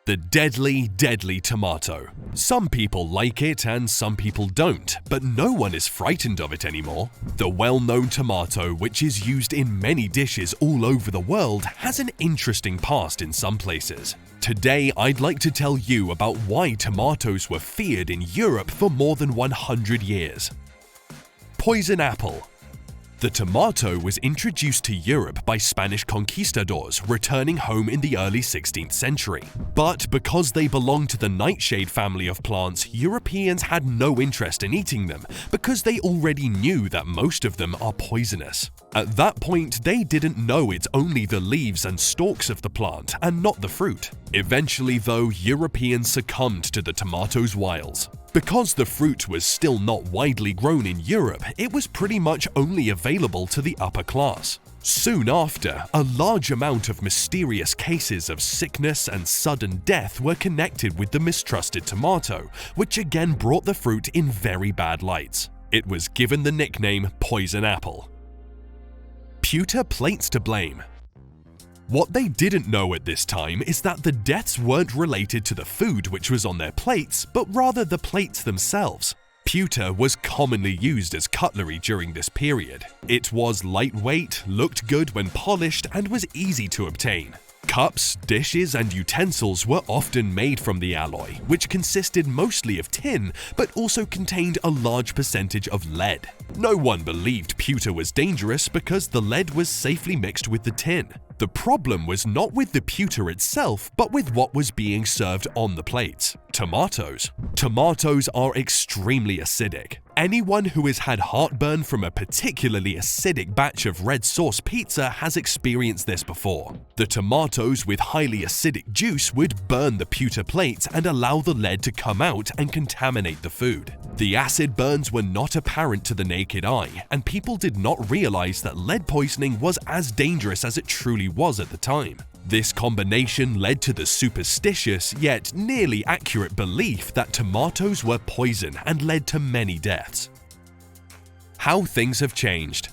The deadly, deadly tomato. Some people like it and some people don't, but no one is frightened of it anymore. The well-known tomato, which is used in many dishes all over the world, has an interesting past in some places. Today, I'd like to tell you about why tomatoes were feared in Europe for more than 100 years. Poison apple. The tomato was introduced to Europe by Spanish conquistadors returning home in the early 16th century. But because they belong to the nightshade family of plants, Europeans had no interest in eating them because they already knew that most of them are poisonous. At that point, they didn't know it's only the leaves and stalks of the plant and not the fruit. Eventually, though, Europeans succumbed to the tomato's wiles. Because the fruit was still not widely grown in Europe, it was pretty much only available to the upper class. Soon after, a large amount of mysterious cases of sickness and sudden death were connected with the mistrusted tomato, which again brought the fruit in very bad lights. It was given the nickname poison apple. Pewter plates to blame. What they didn't know at this time is that the deaths weren't related to the food which was on their plates, but rather the plates themselves. Pewter was commonly used as cutlery during this period. It was lightweight, looked good when polished, and was easy to obtain. Cups, dishes, and utensils were often made from the alloy, which consisted mostly of tin, but also contained a large percentage of lead. No one believed pewter was dangerous because the lead was safely mixed with the tin. The problem was not with the pewter itself, but with what was being served on the plates. Tomatoes. Tomatoes are extremely acidic. Anyone who has had heartburn from a particularly acidic batch of red sauce pizza has experienced this before. The tomatoes with highly acidic juice would burn the pewter plates and allow the lead to come out and contaminate the food. The acid burns were not apparent to the naked eye, and people did not realize that lead poisoning was as dangerous as it truly was at the time. This combination led to the superstitious yet nearly accurate belief that tomatoes were poison and led to many deaths. How things have changed.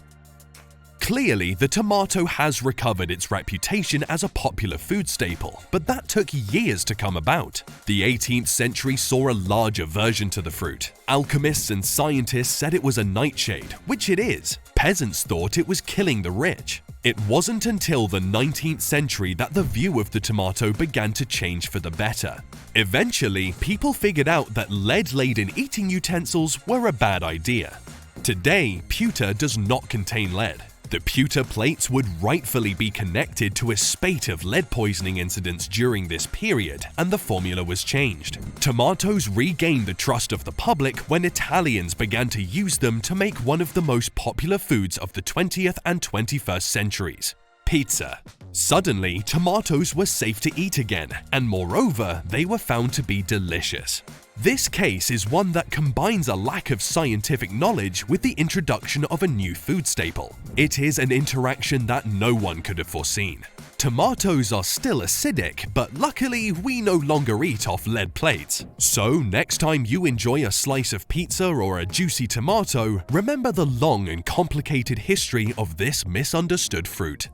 Clearly, the tomato has recovered its reputation as a popular food staple, but that took years to come about. The 18th century saw a larger version to the fruit. Alchemists and scientists said it was a nightshade, which it is. Peasants thought it was killing the rich. It wasn't until the 19th century that the view of the tomato began to change for the better. Eventually, people figured out that lead-laden eating utensils were a bad idea. Today, pewter does not contain lead. The pewter plates would rightfully be connected to a spate of lead poisoning incidents during this period, and the formula was changed. Tomatoes regained the trust of the public when Italians began to use them to make one of the most popular foods of the 20th and 21st centuries: pizza. Suddenly, tomatoes were safe to eat again, and moreover, they were found to be delicious. This case is one that combines a lack of scientific knowledge with the introduction of a new food staple. It is an interaction that no one could have foreseen. Tomatoes are still acidic, but luckily we no longer eat off lead plates. So next time you enjoy a slice of pizza or a juicy tomato, remember the long and complicated history of this misunderstood fruit.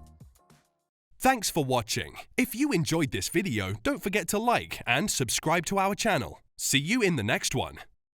Thanks for watching. If you enjoyed this video, don't forget to like and subscribe to our channel. See you in the next one.